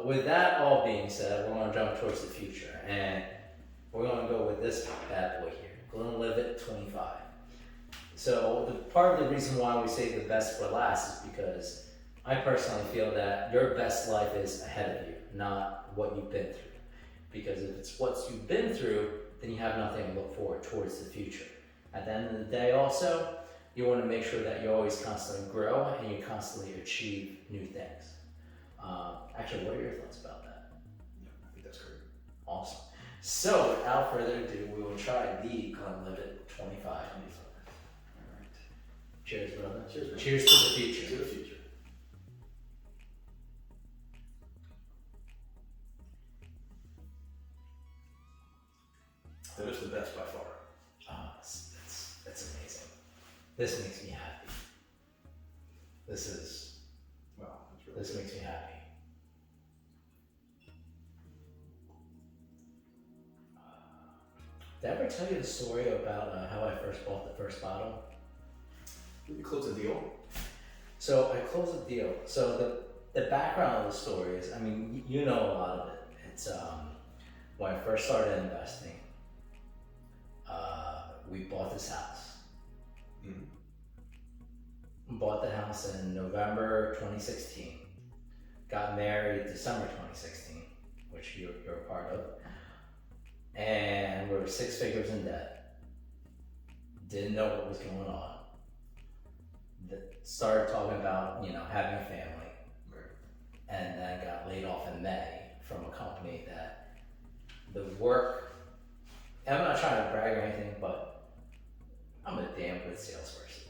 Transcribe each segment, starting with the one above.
with that all being said, we're going to jump towards the future, and we're going to go with this bad boy here. We're going to live at 25. So part of the reason why we say the best for last is because I personally feel that your best life is ahead of you, not what you've been through. Because if it's what you've been through, then you have nothing to look forward towards the future. At the end of the day also, you want to make sure that you always constantly grow and you constantly achieve new things. Actually, what are your thoughts about that? Yeah, I think that's great. Awesome. So, without further ado, we will try the Glenlivet 25. All right. Cheers, brother. Cheers, man. Cheers to the future. To the future. That is the best by far. Oh, that's amazing. This makes me happy. Wow, that's really This good. makes me happy. Did I ever tell you the story about how I first bought the first bottle? Did you close the deal? So I closed the deal. So the background of the story is, I mean, you know a lot of it. It's when I first started investing, we bought this house. Mm-hmm. Bought the house in November 2016. Got married December 2016, which you're a part of. And we were 6 figures in debt. Didn't know what was going on. Started talking about, having a family. Right. And then got laid off in May from a company that the work, and I'm not trying to brag or anything, but I'm a damn good salesperson.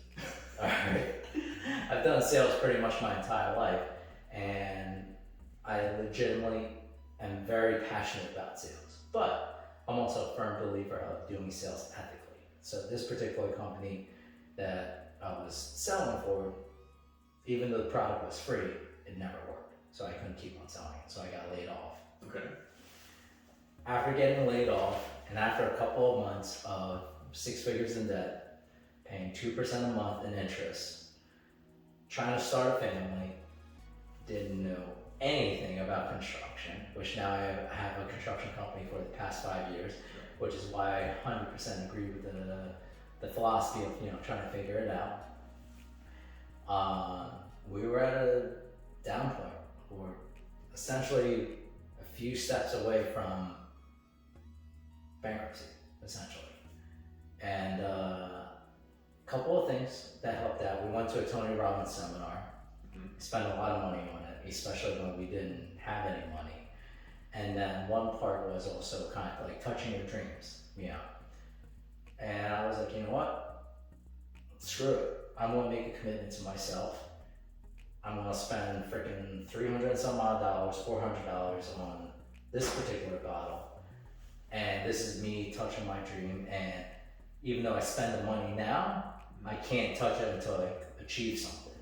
All right. I've done sales pretty much my entire life, and I legitimately am very passionate about sales. But I'm also a firm believer of doing sales ethically. So this particular company that I was selling for, even though the product was free, it never worked. So I couldn't keep on selling it. So I got laid off. Okay. After getting laid off, and after a couple of months of 6 figures in debt, paying 2% a month in interest, trying to start a family, didn't know anything about construction, which now I have a construction company for the past 5 years, which is why I 100% agree with the philosophy of trying to figure it out. We were at a down point. We're essentially a few steps away from bankruptcy, essentially. And a couple of things that helped out. We went to a Tony Robbins seminar. Mm-hmm. Spent a lot of money on it, especially when we didn't have any money. And then one part was also kind of like touching your dreams, And I was like, you know what? Screw it. I'm gonna make a commitment to myself. I'm gonna spend freaking $300 and some odd dollars, $400 on this particular bottle. And this is me touching my dream. And even though I spend the money now, I can't touch it until I achieve something.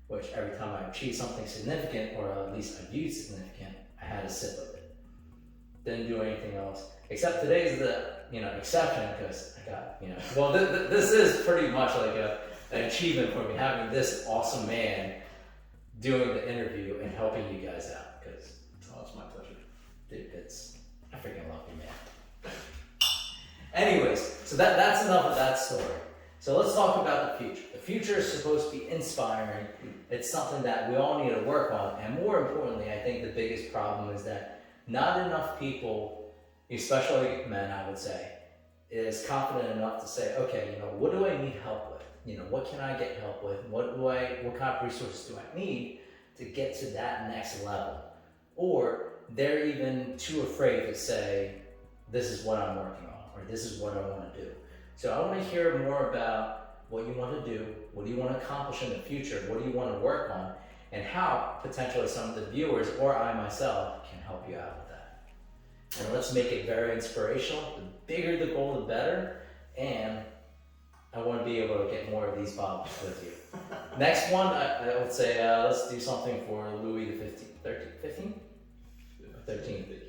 Which every time I achieve something significant, or at least I viewed significant, I had a sip of it. Didn't do anything else. Except today's the exception, because I got this is pretty much like an achievement for me, having this awesome man doing the interview and helping you guys out. Because it's my pleasure. Dude, I freaking love you, man. Anyways, so that's enough of that story. So let's talk about the future. The future is supposed to be inspiring. It's something that we all need to work on. And more importantly, I think the biggest problem is that not enough people, especially men, I would say, is confident enough to say, okay, what do I need help with? What can I get help with? What kind of resources do I need to get to that next level? Or they're even too afraid to say, this is what I'm working on, or this is what I want to do. So I want to hear more about what you want to do, what do you want to accomplish in the future, what do you want to work on, and how potentially some of the viewers or I myself can help you out with that. And let's make it very inspirational. The bigger the goal, the better. And I want to be able to get more of these bottles with you. Next one, I would say let's do something for Louis the 15th? 13th.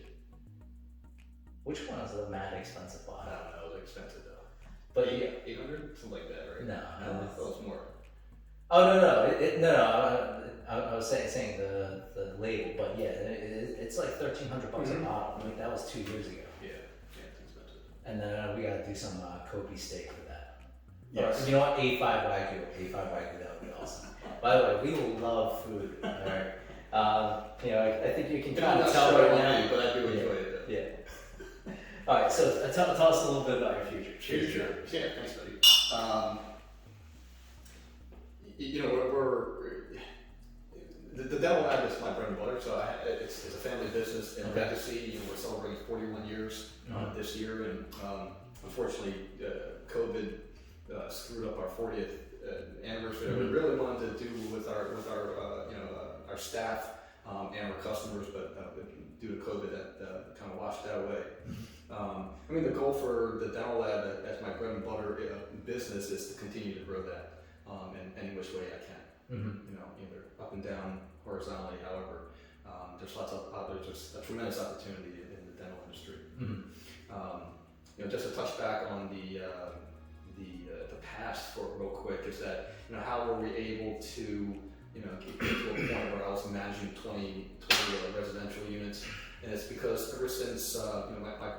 Which one is the mad expensive I bottle? don't know, it was expensive though. But yeah. 800? Something like that, right? No. I thought it was more. Oh, no. I was saying the label, but yeah, it's like $1,300 a bottle. Like that was 2 years ago. Yeah, it's expensive. And then we got to do some Kobe steak for that. Yes. Or, you know what? A5 Wagyu, that would be awesome. By the way, we love food. All right. I think you can kind of tell right now. But I do enjoy it. Though. Yeah. All right. So tell us a little bit about your future. Future. Yeah, thanks, buddy. We're the dental lab is my bread and butter, so it's a family business in legacy. We're celebrating 41 years this year, and unfortunately, COVID screwed up our 40th anniversary. We really wanted to do with our staff and our customers, but due to COVID, that kind of washed that away. The goal for the dental lab as my bread and butter business is to continue to grow that in any which way I can. Either up and down, horizontally, however. There's a tremendous opportunity in the dental industry. Just to touch back on the past for real quick is that how were we able to get to a point where I was managing 20 residential units, and it's because ever since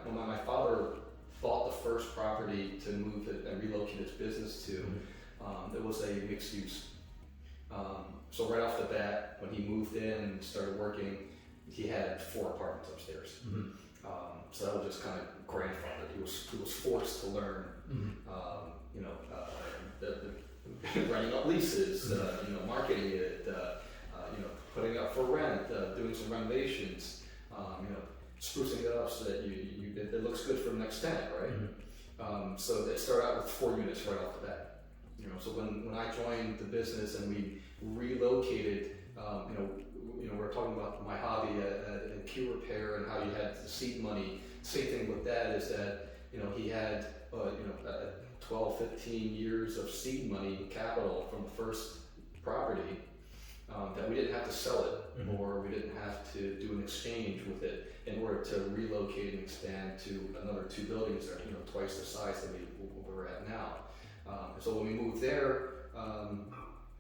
when my father bought the first property to move it and relocate his business to, it was a mixed use. So right off the bat, when he moved in and started working, he had 4 apartments upstairs. So that was just kind of grandfathered. He was forced to learn, writing up leases, marketing it, putting it up for rent, doing some renovations, sprucing it up so that it looks good for the next tenant, right? So it started out with 4 units right off the bat. So when I joined the business and we relocated, we're talking about my hobby in key repair and how you had the seed money. Same thing with that is that he had 12, 15 years of seed money capital from the first property that we didn't have to sell it, or we didn't have to do an exchange with it in order to relocate and expand to another 2 buildings that are twice the size that we're at now. So when we moved there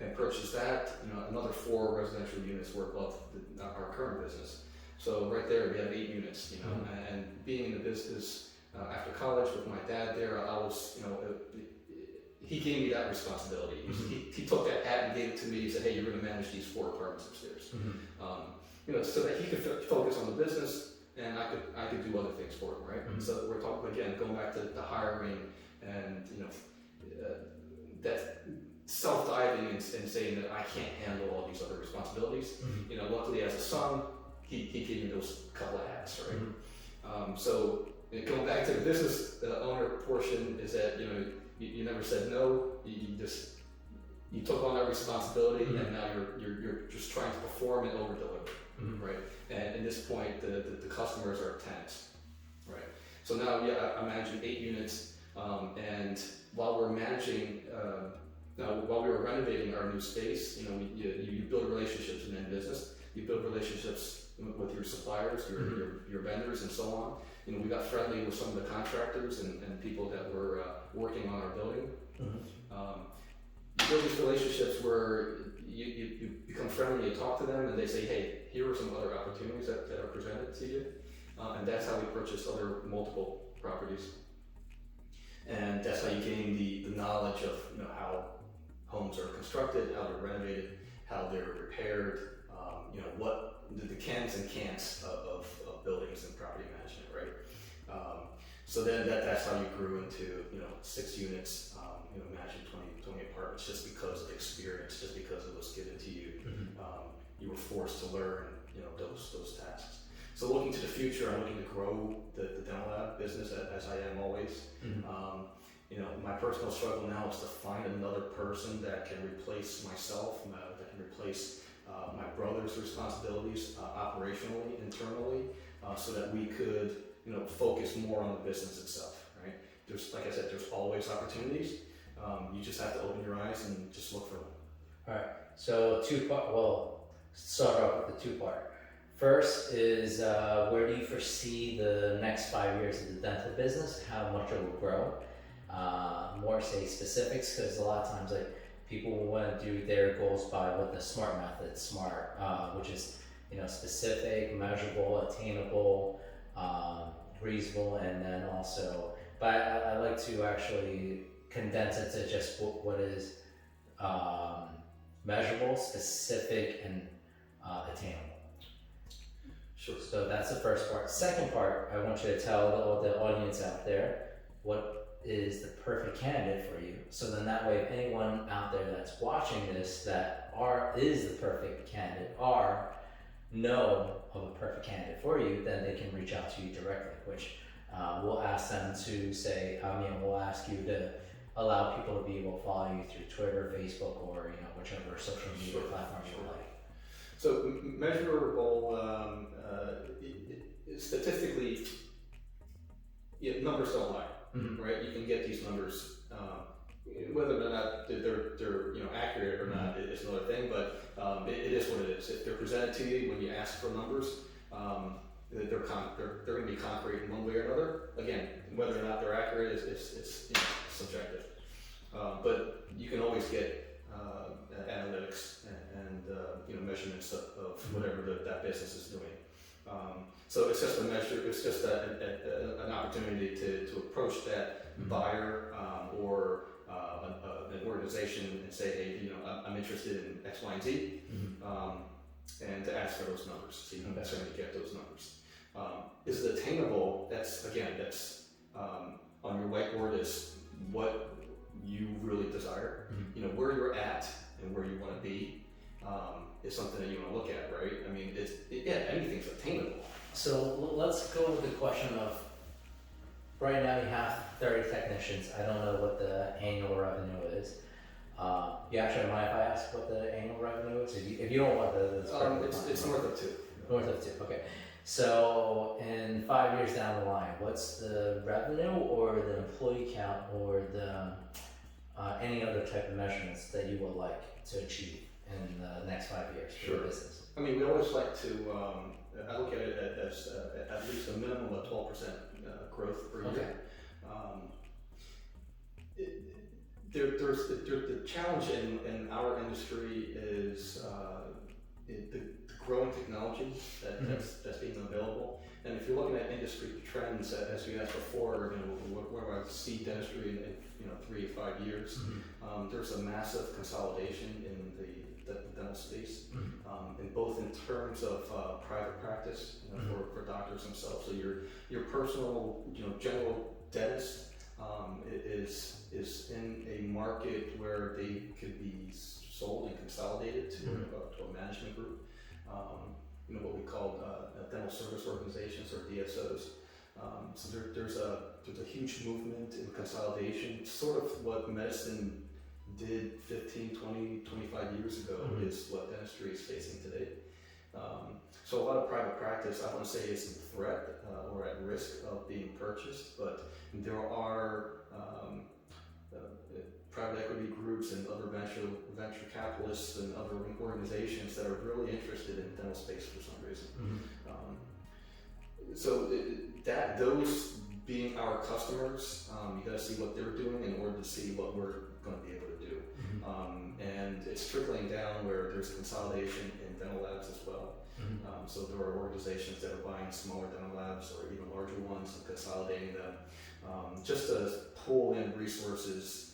and purchased that, another 4 residential units were above our current business. So right there we have 8 units, and being in the business after college with my dad there, I was, he gave me that responsibility. He took that hat and gave it to me. He said, "Hey, you're going to manage these 4 apartments upstairs," so that he could focus on the business and I could do other things for him, right? So we're talking again, going back to the hiring and that self-diving and saying that I can't handle all these other responsibilities. Luckily as a son, he gave me those couple of hats, right? So going back to the business owner portion is that you never said no. You took on that responsibility, and now you're just trying to perform and over deliver, right? And at this point, the customers are tenants, right? So now, I'm managing 8 units, and while we're managing, while we were renovating our new space, you build relationships in any business. You build relationships with your suppliers, your vendors, and so on. We got friendly with some of the contractors and people that were working on our building. You build these relationships where you become friendly, you talk to them, and they say, "Hey, here are some other opportunities that are presented to you," and that's how we purchased other multiple properties. And that's how you gain the knowledge of how homes are constructed, how they're renovated, how they're repaired, what the cans and can'ts of buildings and property management, right? So then that's how you grew into 6 units, managing 20 apartments, just because of experience, just because it was given to you. You were forced to learn those tasks. So looking to the future, I'm looking to grow the dental lab business as I am always. My personal struggle now is to find another person that can replace myself, that can replace my brother's responsibilities operationally, internally, so that we could focus more on the business itself, right? Like I said, there's always opportunities. You just have to open your eyes and just look for them. All right, so 2-part, start off with the 2-part. First is where do you foresee the next 5 years of the dental business, how much it will grow? More say specifics, because a lot of times people will want to do their goals by what the SMART method, SMART, which is specific, measurable, attainable, reasonable, and then also. But I like to actually condense it to just what is measurable, specific, and attainable. Sure. So that's the first part. Second part, I want you to tell the audience out there what is the perfect candidate for you. So then that way, if anyone out there that's watching this that is the perfect candidate or know of a perfect candidate for you, then they can reach out to you directly, which we'll ask them to say, we'll ask you to allow people to be able to follow you through Twitter, Facebook, or whichever social media platform you like. So measurable, statistically, numbers don't lie, right? You can get these numbers, whether or not they're accurate or not is another thing, but it is what it is. If they're presented to you when you ask for numbers, they're going to be concrete in one way or another. Again, whether or not they're accurate is subjective, but you can always get analytics and measurements of whatever that business is doing. So it's just a measure. It's just an opportunity to approach that buyer or an organization and say, hey, I'm interested in X, Y, and Z, and to ask for those numbers. So you can certainly get those numbers. Is it attainable? That's on your whiteboard is what you really desire. Where you're at and where you want to be is something that you want to look at, right? I mean, anything's attainable. So let's go with the question of, right now you have 30 technicians. I don't know what the annual revenue is. You actually mind if I ask what the annual revenue is? If you don't want it's north of 2. North of 2, okay. So in 5 years down the line, what's the revenue or the employee count or the any other type of measurements that you would like to achieve in the next 5 years for your business? I mean, we always like to, I look at it as at least a minimum of 12% growth per year. There's the challenge in our industry is the growing technology that's being available. And if you're looking at industry trends, as we asked before, where do I see dentistry in 3 to 5 years? There's a massive consolidation in the dental space, in both in terms of private practice for doctors themselves. So your personal general dentist is in a market where they could be sold and consolidated to a management group. What we call dental service organizations or DSOs. So there's a huge movement in consolidation, sort of what medicine did 15, 20, 25 years ago is what dentistry is facing today. So a lot of private practice, I wouldn't say is in threat or at risk of being purchased, but there are private equity groups and other venture capitalists and other organizations that are really interested in dental space for some reason. So those being our customers, you got to see what they're doing in order to see what we're going to be able to do. And it's trickling down where there's consolidation in dental labs as well. So there are organizations that are buying smaller dental labs or even larger ones and consolidating them just to pull in resources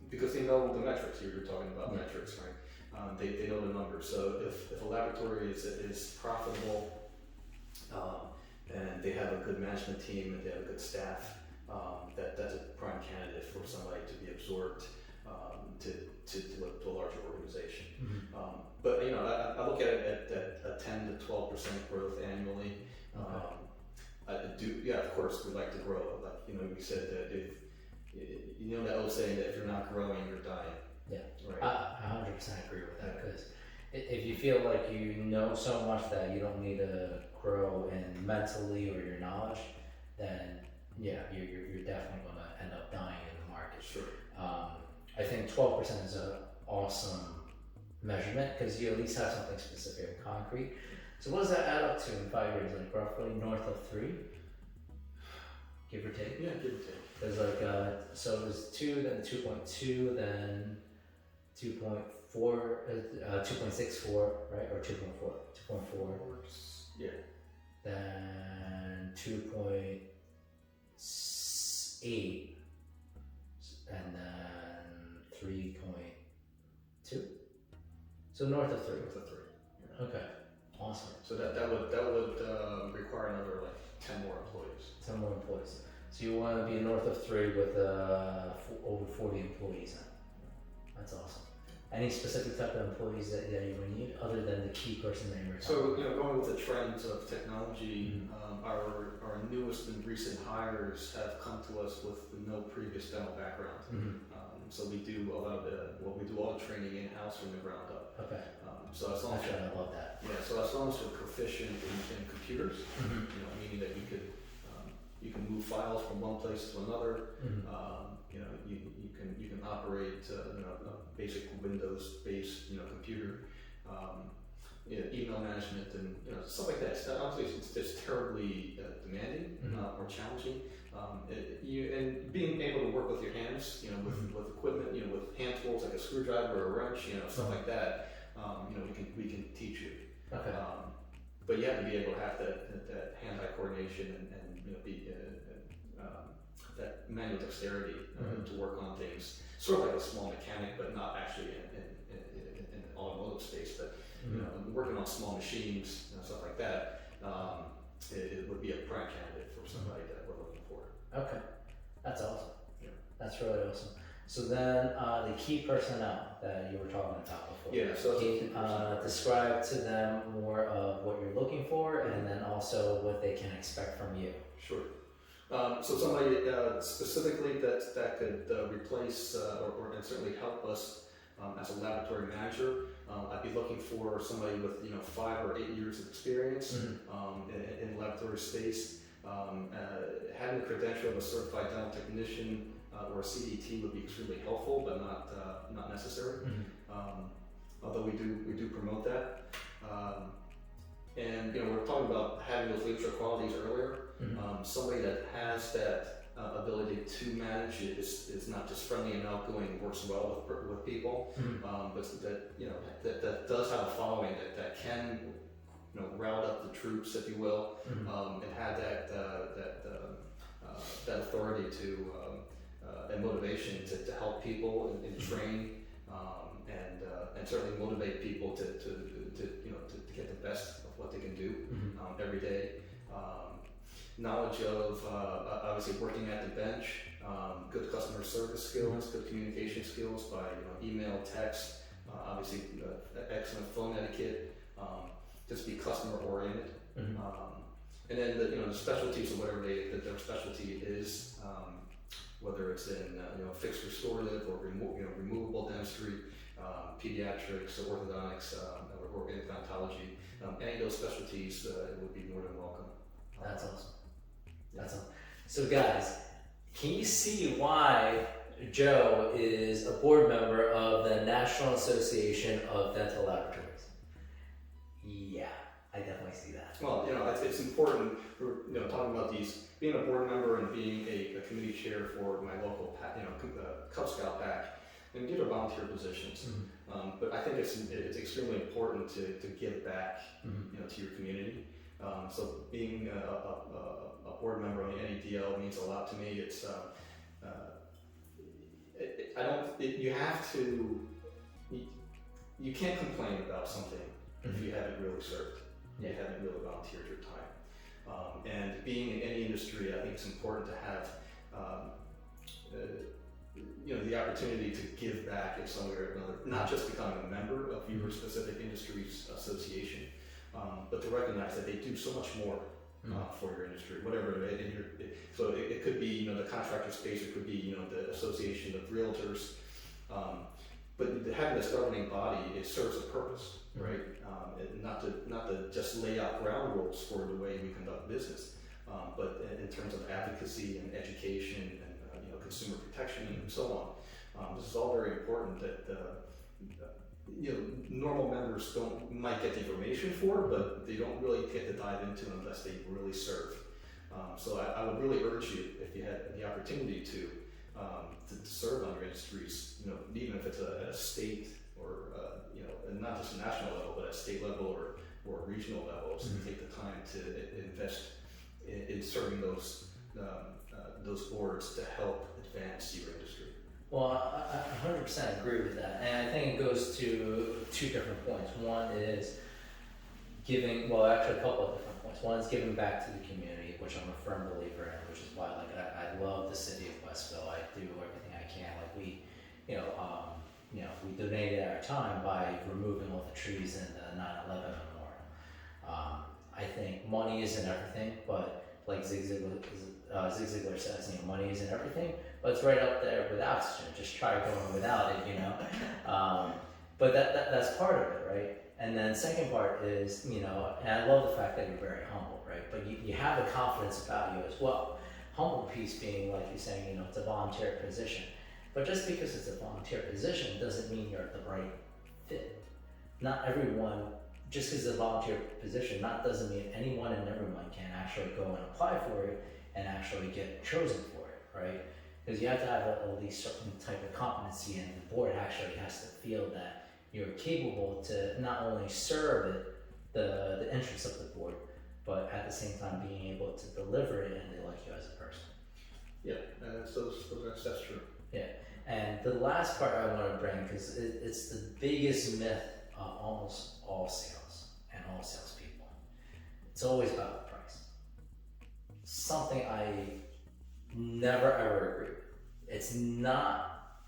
because they know the metrics. You're talking about metrics, right? They know the numbers. So if a laboratory is profitable and they have a good management team and they have a good staff, that's a prime candidate for somebody to be absorbed to a larger organization. But I look at it at 10 to 12% growth annually. Of course, we'd like to grow. Like we said that if that old saying that if you're not growing, you're dying. Yeah, right. I 100% agree with that because if you feel like you know so much that you don't need to grow in mentally or your knowledge, then you're definitely going to end up dying in the market. Sure. I think 12% is an awesome measurement because you at least have something specific and concrete. So what does that add up to in 5 years? Like roughly north of 3, give or take. Yeah, give or take. There's so it was 2, then 2.2, then 2.4, 2.64, right? Or 2.4, 2.4. Yeah. Then 2.8, and then 3.2. So north of 3. North of 3. Yeah. Okay. Awesome. So that would require another like 10 more employees. 10 more employees. So you want to be north of 3 with over 40 employees then. That's awesome. Any specific type of employees that you would need other than the key person that you were talking about? So going with the trends of technology, our newest and recent hires have come to us with no previous dental background. So we do a lot of all the training in house from the ground up. Okay. So as long as I love that. Yeah, so as long as you're proficient in computers, meaning that you can move files from one place to another. You can operate a basic Windows-based computer. Email management and stuff like that. So obviously, it's terribly demanding or challenging. And being able to work with your hands, with equipment, with hand tools like a screwdriver or a wrench, stuff like that. We can teach you. Okay. But you have to be able to have that hand-eye coordination and be that manual dexterity to work on things. Sort of like a small mechanic, but not actually in the automotive space. But working on small machines, stuff like that, it would be a prime candidate for somebody that we're looking for. Okay, that's awesome. Yeah. That's really awesome. So then the key personnel that you were talking about before. Yeah, so can you describe to them more of what you're looking for and then also what they can expect from you. Sure. So somebody specifically that could replace or and certainly help us as a laboratory manager. I'd be looking for somebody with 5 or 8 years of experience in the laboratory space. Having the credential of a certified dental technician or a CDT would be extremely helpful, but not necessary. Although we do promote that. And we were talking about having those leadership qualities earlier. Somebody that has that ability to manage it is not just friendly and outgoing, works well with people, but that does have a following that can route up the troops, if you will, and have that authority to and motivation to help people and train and certainly motivate people to get the best of what they can do every day. Knowledge of obviously working at the bench, good customer service skills, good communication skills by email, text, obviously excellent phone etiquette, just be customer oriented, and then the specialties of whatever their specialty is, whether it's in fixed restorative or removable dentistry, pediatrics, orthodontics, or implantology, any of those specialties would be more than welcome. That's awesome. That's awesome. So guys, can you see why Joe is a board member of the National Association of Dental Laboratories? Yeah, I definitely see that. Well, it's important. We're talking about these, being a board member and being a committee chair for my local, Cub Scout pack, and these are volunteer positions. But I think it's extremely important to give back, to your community. So being a board member on the NEDL means a lot to me. It's you can't complain about something if you haven't really served, you haven't really volunteered your time. And being in any industry, I think it's important to have the opportunity to give back in some way or another, not just becoming a member of your specific industry's association, but to recognize that they do so much more for your industry, whatever it is. So it could be the contractor space, it could be the association of realtors, but having this governing body, it serves a purpose, right? Not to just lay out ground rules for the way we conduct business, but in terms of advocacy and education and consumer protection and so on. This is all very important that normal members might get the information for, but they don't really get to dive into unless they really serve. So I would really urge you, if you had the opportunity to, to serve on your industries, even if it's at a state or and not just a national level, but at state level or regional levels, and take the time to invest in serving those boards to help advance your industry. Well, I 100% agree with that, and I think it goes to two different points. One is giving, well, actually a couple of different points. One is giving back to the community, which I'm a firm believer in, which is why I love the city of Westville. I do everything I can. Like we donated our time by removing all the trees in the 9/11 memorial. I think money isn't everything, but like Zig Ziglar says, money isn't everything, but it's right up there with oxygen. Just try going without it, But that's part of it, right? And then second part is, and I love the fact that you're very humble, right? But you have the confidence about you as well. Humble piece being, like you're saying, it's a volunteer position. But just because it's a volunteer position doesn't mean you're the right fit. Not everyone, just because it's a volunteer position, doesn't mean anyone and everyone can actually go and apply for it and actually get chosen for it, right? Because you have to have at least certain type of competency, and the board actually has to feel that you're capable to not only serve the interests of the board, but at the same time being able to deliver it, and they like you as a person. Yeah, that's true. Yeah, and the last part I want to bring, because it's the biggest myth of almost all sales and all salespeople. It's always about the price. Something I never ever agree with.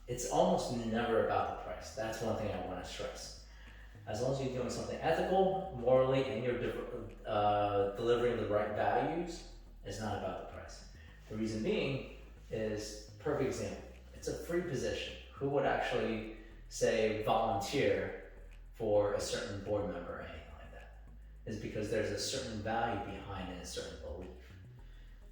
It's almost never about the price. That's one thing I want to stress. As long as you're doing something ethical, morally, and you're delivering the right values, it's not about the price. The reason being is, perfect example, it's a free position. Who would actually say volunteer for a certain board member or anything like that? Is because there's a certain value behind it, a certain belief.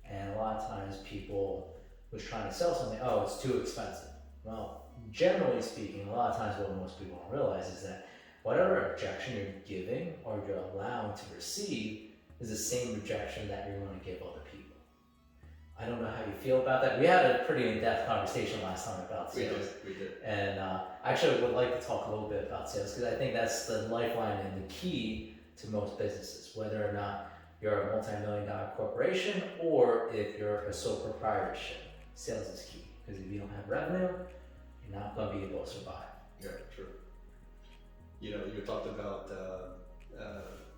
And a lot of times people was trying to sell something, it's too expensive. Well, generally speaking, a lot of times what most people don't realize is that whatever objection you're giving or you're allowing to receive is the same rejection that you're going to give other people. I don't know how you feel about that. We had a pretty in-depth conversation last time about sales. We did. And actually, I would like to talk a little bit about sales, because I think that's the lifeline and the key to most businesses, whether or not you're a multi-million-dollar corporation or if you're a sole proprietorship. Sales is key, because if you don't have revenue, you're not going to be able to survive. Yeah, true. You talked about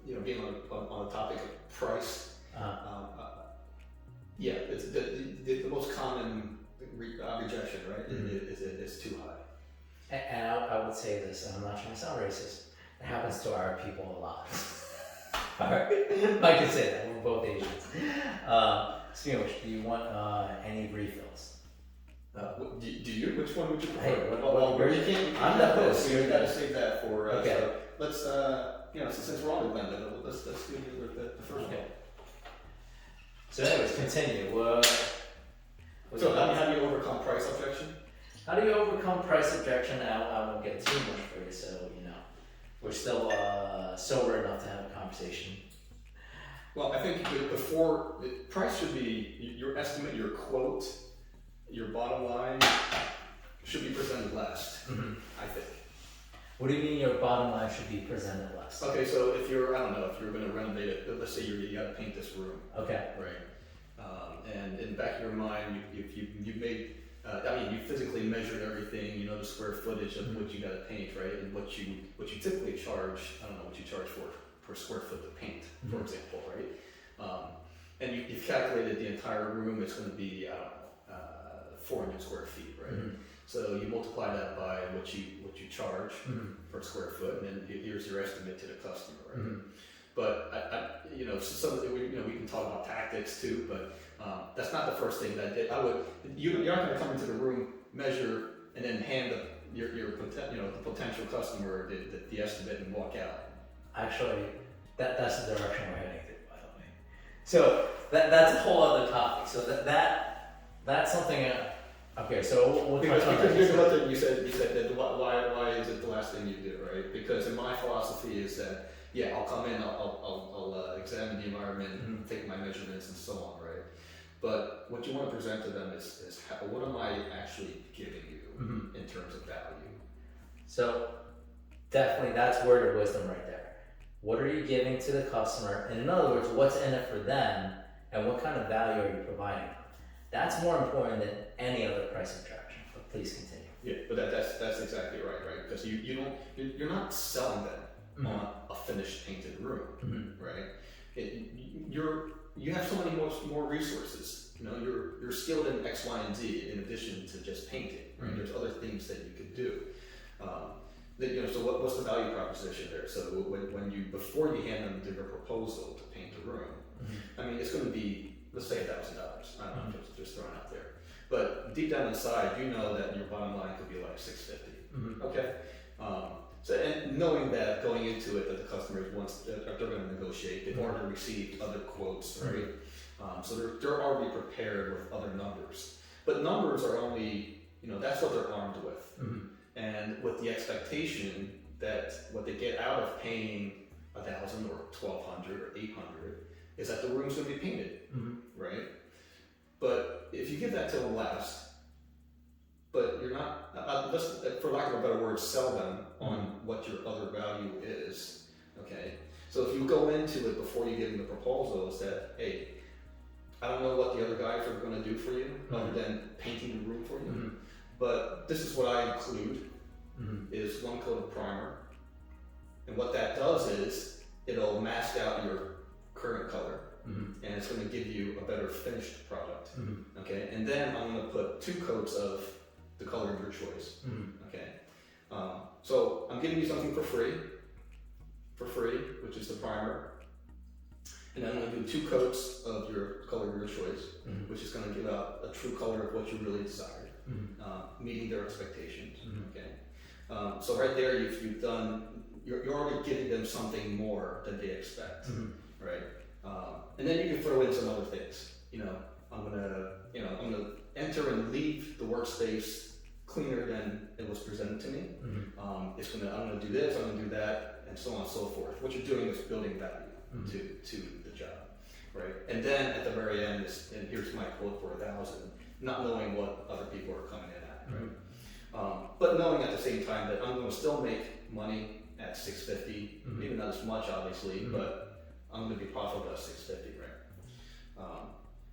being on the topic of price. Yeah, it's the most common rejection, right? Mm-hmm. It's too high. And I would say this, and I'm not trying to sound racist, it happens to our people a lot. I can say that, we're both Asians. Speaking of which, do you want any refills? Do you? Which one would you prefer? Hey, I'm the host. So you got to save that for. Okay. So let's since we're on the blend, let's do the first one. So anyways, continue. So how do you overcome price objection? How do you overcome price objection? I won't get too much for you, so we're still sober enough to have a conversation. Well, I think price should be your estimate, your quote, your bottom line should be presented last. Mm-hmm. I think. What do you mean your bottom line should be presented last? Okay, so if you're going to renovate it, let's say you got to paint this room. Okay. Right. And in the back of your mind, you made, you physically measured everything, the square footage of what you got to paint, right? And what you typically charge, I don't know what you charge for per square foot to paint, for example, right? And you've calculated the entire room, it's going to be, 400 square feet, right? Mm-hmm. So you multiply that by what you charge per square foot, and then here's your estimate to the customer, right? Mm-hmm. But we can talk about tactics too, but that's not the first thing that you're not going to come into the room, measure, and then hand the potential customer the estimate and walk out. Actually, that's the direction we're heading to, by the way. So that's a whole other topic. So that's something. Okay, so we'll touch on that. Because here's another thing you said that why is it the last thing you do, right? Because in my philosophy is that I'll come in, I'll examine the environment, take my measurements and so on, right? But what you want to present to them is how, what am I actually giving you in terms of value? So definitely that's word of wisdom right there. What are you giving to the customer? And in other words, what's in it for them and what kind of value are you providing them? That's more important than any other price attraction. But please continue. Yeah, but that's exactly right? Because you're not selling them on a finished painted room, right? You have so many more resources. You know, you're skilled in X, Y, and Z in addition to just painting, right? There's other things that you could do. So what's the value proposition there? So when you before you hand them your proposal to paint a room, I mean it's going to be, let's say $1,000. I don't know, just throwing out there. But deep down inside, you know that your bottom line could be like $650. Okay. So and knowing that going into it, that the customers they're going to negotiate, they've already received other quotes, right? So they're already prepared with other numbers. But numbers are only, that's what they're armed with. And with the expectation that what they get out of paying $1,000 or $1,200 or $800 is that the room's going to be painted, right? But if you give that to them last, but you're not, just for lack of a better word, sell them on what your other value is, okay? So if you go into it before you give them the proposal, is that, hey, I don't know what the other guys are going to do for you other than painting the room for you, but this is what I include, is one coat of primer. And what that does is, it'll mask out your current color, and it's going to give you a better finished product, okay? And then I'm going to put 2 coats of the color of your choice, okay? So I'm giving you something for free, which is the primer. And then I'm going to do 2 coats of your color of your choice, which is going to give out a true color of what you really desired, meeting their expectations, okay? So right there, you're already giving them something more than they expect, right? And then you can throw in some other things. I'm gonna enter and leave the workspace cleaner than it was presented to me. I'm gonna do this, I'm gonna do that, and so on and so forth. What you're doing is building value to the job, right? And then at the very end and here's my quote for 1,000, not knowing what other people are coming in at, right? But knowing at the same time that I'm gonna still make money at $650, maybe not as much obviously, but I'm going to be profitable at $650, right?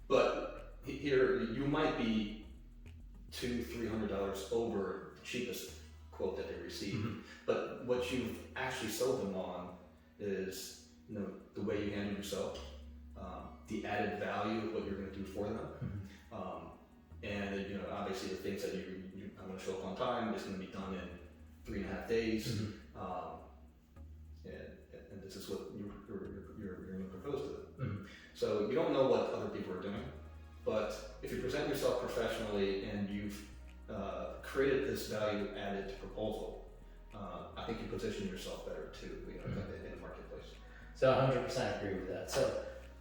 But here you might be $200-$300 over the cheapest quote that they received. But what you've actually sold them on is the way you handle yourself, the added value of what you're going to do for them, and obviously the things that I'm going to show up on time is going to be done in 3.5 days. And this is what you're going to propose to them. So you don't know what other people are doing, but if you present yourself professionally and you've created this value added proposal, I think you position yourself better too in the marketplace. So 100% agree with that. So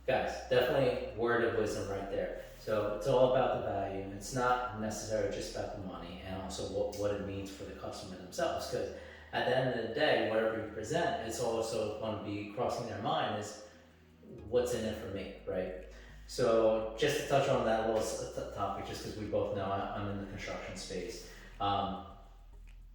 guys, definitely word of wisdom right there. So it's all about the value. It's not necessarily just about the money, and also what it means for the customer themselves, because at the end of the day, whatever you present, it's also going to be crossing their mind is what's in it for me, right? So just to touch on that little topic, just because we both know I'm in the construction space.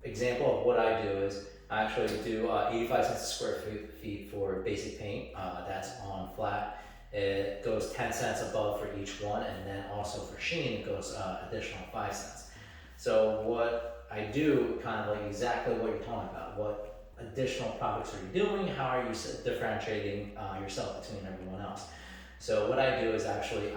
Example of what I do is I actually do 85 cents a square feet for basic paint. That's on flat. It goes 10 cents above for each one, and then also for sheen, it goes additional 5 cents. So what I do, kind of like exactly what you're talking about. What additional products are you doing? How are you differentiating yourself between everyone else? So what I do is I actually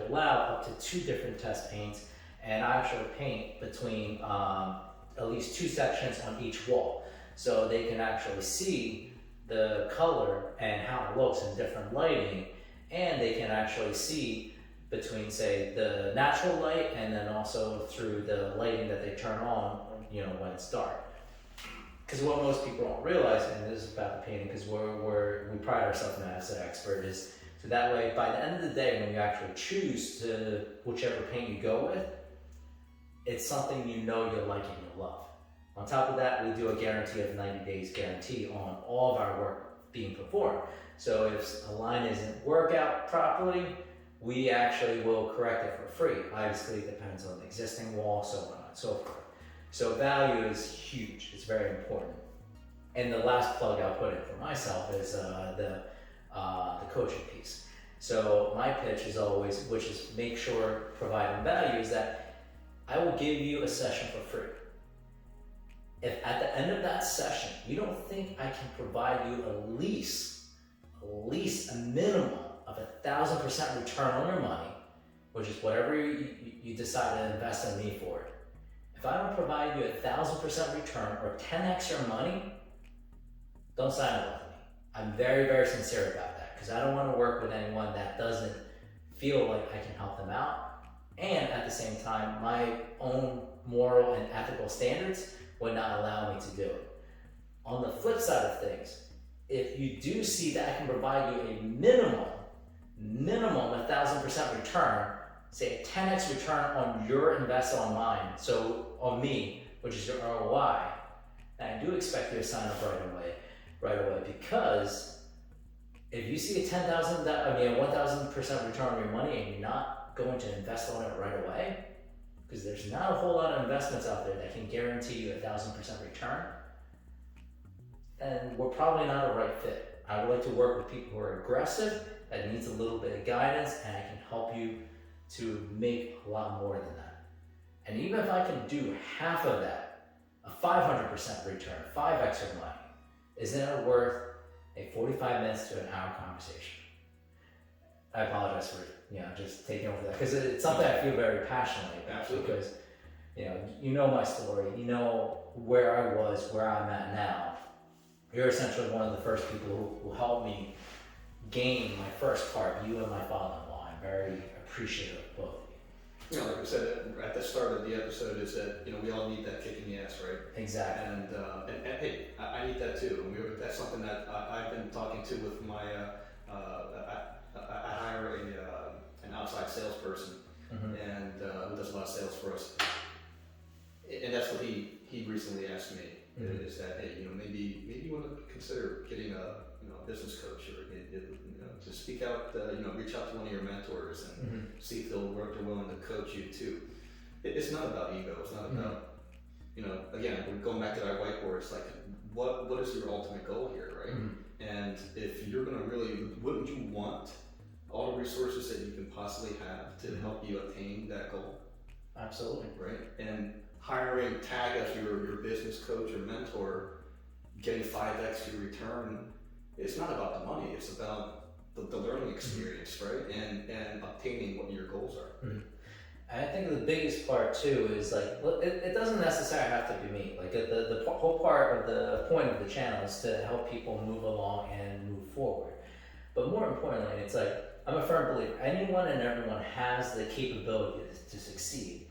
allow up to 2 different test paints, and I actually paint between at least 2 sections on each wall, so they can actually see the color and how it looks in different lighting, and they can actually see between, say, the natural light and then also through the lighting that they turn on, when it's dark. Because what most people don't realize, and this is about the painting, because we pride ourselves in as an expert, is so that way, by the end of the day, when you actually choose to whichever paint you go with, it's something you like and you love. On top of that, we do a guarantee of 90 days guarantee on all of our work being performed. So if a line isn't work out properly, we actually will correct it for free. Obviously, it depends on the existing wall, so on and so forth. So value is huge. It's very important. And the last plug I'll put in for myself is the coaching piece. So my pitch is always, which is make sure providing value, is that I will give you a session for free. If at the end of that session you don't think I can provide you at least a minimum of 1,000% return on your money, which is whatever you decide to invest in me for, if I don't provide you 1,000% return or 10x your money, don't sign up with me. I'm very, very sincere about that, because I don't want to work with anyone that doesn't feel like I can help them out. And at the same time, my own moral and ethical standards would not allow me to do it. On the flip side of things, if you do see that I can provide you a minimum 1,000% return, say a 10x return on your investment on mine, so on me, which is your ROI, and I do expect you to sign up right away, because if you see a 1,000% return on your money and you're not going to invest on it right away, because there's not a whole lot of investments out there that can guarantee you 1,000% return, then we're probably not a right fit. I would like to work with people who are aggressive, that needs a little bit of guidance, and I can help you to make a lot more than that. And even if I can do half of that, a 500% return, 5x your money, isn't it worth a 45 minutes to an hour conversation? I apologize for just taking over that, because it's something I feel very passionately about. Absolutely. Because you know my story, you know where I was, where I'm at now. You're essentially one of the first people who helped me gain my first part, you and my father-in-law. I'm very appreciative of both of you. Like I said at the start of the episode, is that we all need that kick in the ass, right? Exactly. And hey, I need that too. That's something that I've been talking to with my. I hire an outside salesperson, and who does a lot of sales for us. And that's what he recently asked me, is that, hey, maybe you want to consider getting a business coach, or to speak out, reach out to one of your mentors and see if they're willing to coach you too. It's not about ego. It's not about again, we're going back to that whiteboard. It's like, what is your ultimate goal here, right? And if you're going to really, wouldn't you want all the resources that you can possibly have to help you attain that goal? Absolutely. Right? And hiring Tag as your business coach or mentor, getting 5x your return, it's not about the money, it's about the learning experience, right? And obtaining what your goals are. And I think the biggest part too is it doesn't necessarily have to be me. Like the whole part of the point of the channel is to help people move along and move forward. But more importantly, it's like, I'm a firm believer, anyone and everyone has the capability to succeed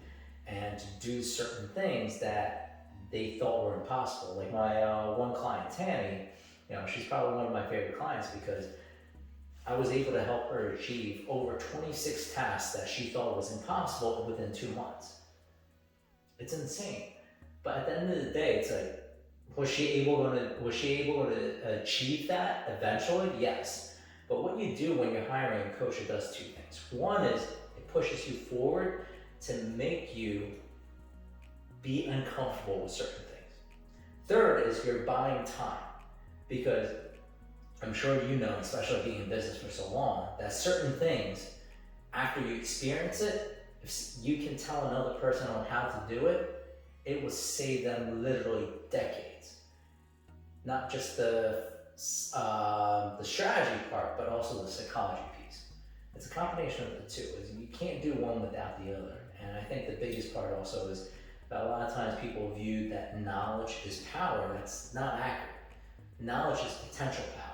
and to do certain things that they thought were impossible. Like my one client, Tammy, she's probably one of my favorite clients, because I was able to help her achieve over 26 tasks that she thought was impossible within 2 months. It's insane. But at the end of the day, it's like, was she able to achieve that eventually? Yes. But what you do when you're hiring a coach, it does two things. One is it pushes you forward to make you be uncomfortable with certain things. Third is you're buying time, because I'm sure you know, especially being in business for so long, that certain things, after you experience it, if you can tell another person on how to do it, it will save them literally decades. Not just the strategy part, but also the psychology piece. It's a combination of the two. You can't do one without the other. And I think the biggest part also is that a lot of times people view that knowledge is power. That's not accurate. Knowledge is potential power.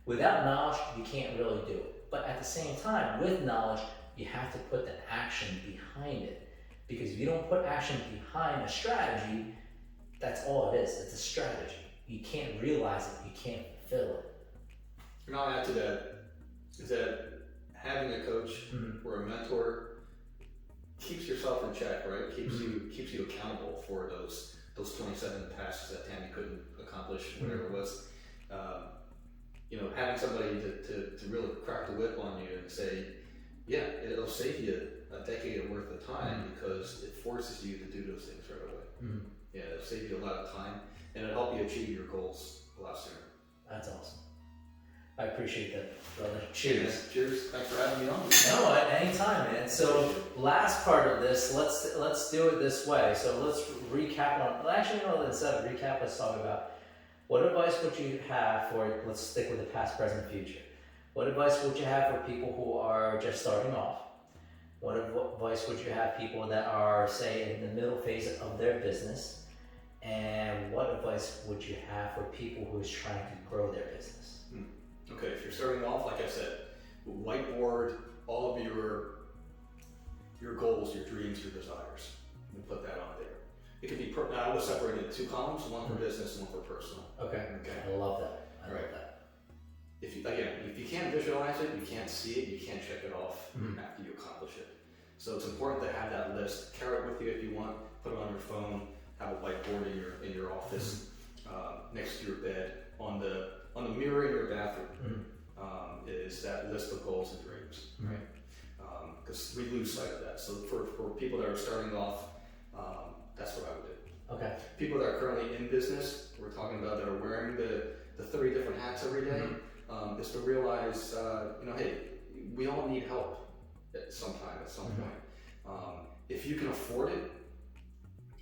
Without knowledge, you can't really do it. But at the same time, with knowledge, you have to put the action behind it. Because if you don't put action behind a strategy, that's all it is. It's a strategy. You can't realize it. You can't fulfill it. And I'll add to that, is that having a coach or a mentor keeps yourself in check, right? Keeps you accountable for those 27 tasks that Tammy couldn't accomplish, whatever it was. Having somebody to really crack the whip on you and say, yeah, it'll save you a decade worth of time because it forces you to do those things right away. Mm-hmm. Yeah, it'll save you a lot of time and it'll help you achieve your goals a lot sooner. That's awesome. I appreciate that, brother. Cheers. Cheers. Thanks for having me on. No, at any time, man. So last part of this, let's do it this way. So let's recap on. Well, actually, no. Instead of recap, let's talk about what advice would you have for. Let's stick with the past, present, future. What advice would you have for people who are just starting off? What advice would you have people that are, say, in the middle phase of their business? And what advice would you have for people who is trying to grow their business? Okay, if you're starting off, like I said, whiteboard all of your goals, your dreams, your desires, and put that on there. It could be, I would separate it into 2 columns, one for business and one for personal. Okay. I love that. I love that. If you can't visualize it, you can't see it, you can't check it off after you accomplish it. So it's important to have that list. Carry it with you if you want. Put it on your phone. Have a whiteboard in your office, next to your bed, on the mirror in your bathroom. Is that list of goals and dreams, right? Because we lose sight of that. So for people that are starting off, that's what I would do. Okay. People that are currently in business, we're talking about that are wearing the 30 different hats every day, is to realize, hey, we all need help at some point. If you can afford it,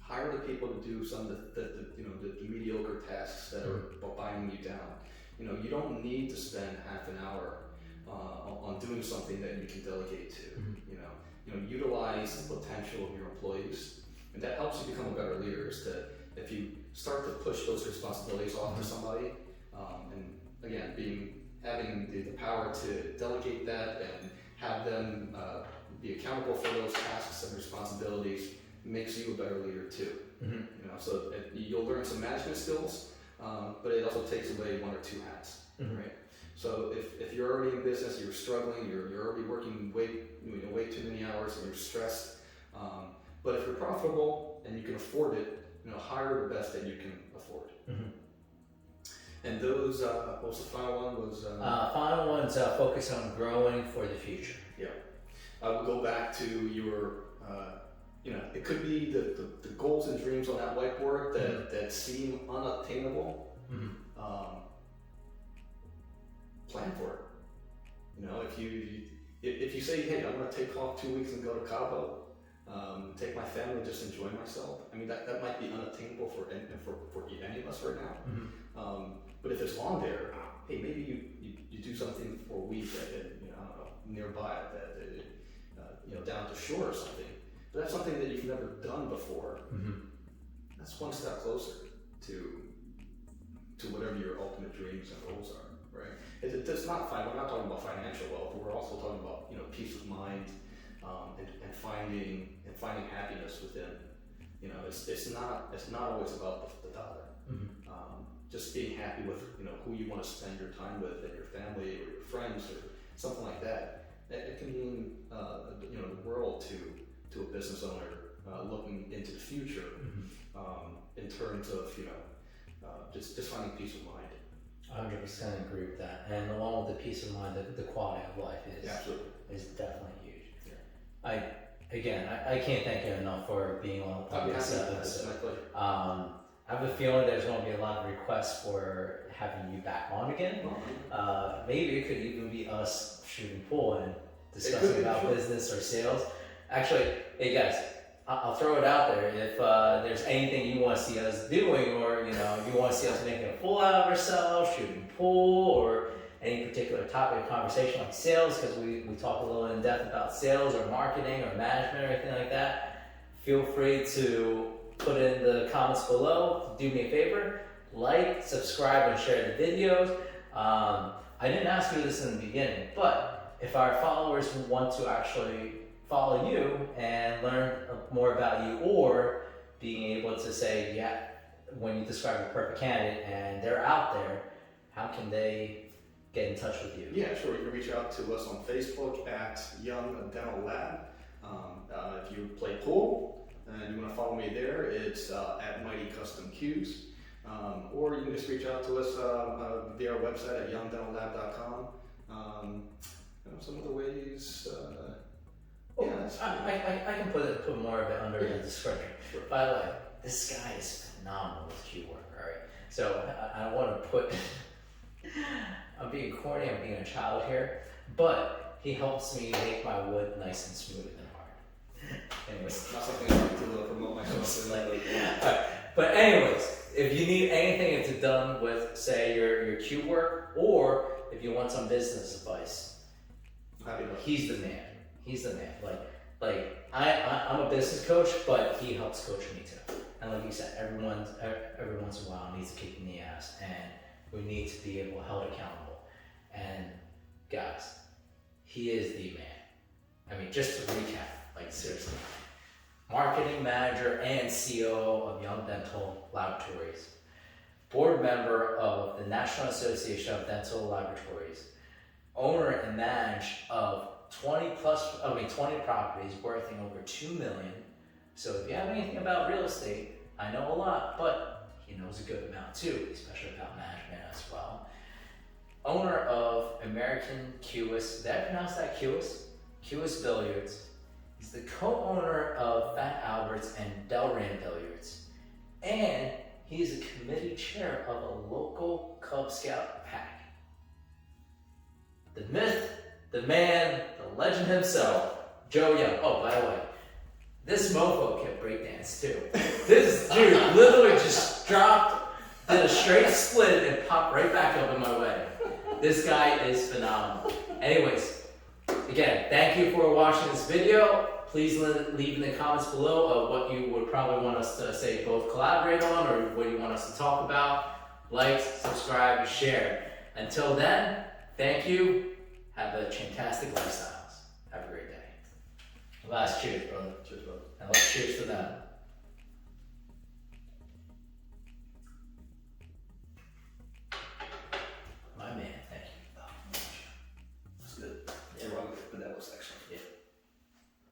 hire the people to do some of the mediocre tasks that are binding you down. You don't need to spend half an hour on doing something that you can delegate to. Utilize the potential of your employees, and that helps you become a better leader. Is to, if you start to push those responsibilities off to somebody, and again, having the power to delegate that and have them be accountable for those tasks and responsibilities makes you a better leader too. So you'll learn some management skills, but it also takes away 1 or 2 hats, right? So if you're already in business, you're struggling, you're already working way too many hours, and you're stressed. But if you're profitable and you can afford it, hire the best that you can afford. And those, what was the final one? Final one's focus on growing for the future. Yeah, I will go back to your. It could be the goals and dreams on that whiteboard that seem unattainable. Plan for it. If you say, hey, I'm going to take off 2 weeks and go to Cabo, take my family and just enjoy myself. I mean, that might be unattainable for any of us right now. But if it's on there, hey, maybe you do something for a week I don't know, nearby, down the shore or something. But that's something that you've never done before. That's one step closer to whatever your ultimate dreams and goals are, right? It's not fine. We're not talking about financial wealth. We're also talking about peace of mind and finding happiness within. It's not always about the dollar. Just being happy with who you want to spend your time with and your family or your friends or something like that. It can mean the world to a business owner looking into the future in terms of just finding peace of mind. 100% agree with that. And along with the peace of mind, the quality of life is definitely huge. Yeah. I can't thank you enough for being on this episode. It's my pleasure. I have a feeling there's going to be a lot of requests for having you back on again. Maybe it could even be us shooting pool and discussing about business or sales. Actually, hey guys, I'll throw it out there. If there's anything you want to see us doing, or you want to see us making a fool out of ourselves, shooting pool, or any particular topic of conversation like sales, because we talk a little in depth about sales or marketing or management or anything like that, feel free to put it in the comments below. Do me a favor, like, subscribe, and share the videos. I didn't ask you this in the beginning, but if our followers want to actually follow you and learn more about you, or being able to say, yeah, when you describe a perfect candidate and they're out there, how can they get in touch with you? Yeah, sure. You can reach out to us on Facebook at Young Dental Lab. If you play pool and you want to follow me there, it's at Mighty Custom Cues. Or you can just reach out to us via our website at youngdentallab.com. some of the ways. Well, Yeah, that's I can put more of it under Yeah. the description. Sure. By the way, this guy is phenomenal with cue work, alright? So I don't want to put, I'm being corny, I'm being a child here, but he helps me make my wood nice and smooth and hard. Anyways. not something I like to promote myself in. Alright, but anyways, if you need anything it's done with, say, your cue work, or if you want some business advice, Happy to. he's the man. He's the man. I'm a business coach, but he helps coach me too. And like you said, every once in a while needs a kick in the ass, and we need to be able held accountable. And guys, he is the man. I mean, just to recap, like seriously, marketing manager and CEO of Young Dental Laboratories, board member of the National Association of Dental Laboratories, owner and manager of 20 properties worth over $2 million. So if you have anything about real estate, I know a lot, but he knows a good amount too, especially about management as well. Owner of American Cuis, did I pronounce that Cuis? Cuis Billiards. He's the co-owner of Fat Albert's and Delran Billiards. And he's a committee chair of a local Cub Scout pack. The myth, the man, the legend himself, Joe Young. Oh, by the way, this mofo can breakdance too. This dude literally just dropped, did a straight split, and popped right back up in my wedding. This guy is phenomenal. Anyways, again, thank you for watching this video. Please leave in the comments below of what you would probably want us to say both collaborate on, or what you want us to talk about. Like, subscribe, share. Until then, thank you. Have a chantastic lifestyles. Have a great day. Last cheers, brother. Cheers, brother. And let's cheers to them. My man, thank you. That's good. Yeah, Robert, but that was excellent. Yeah.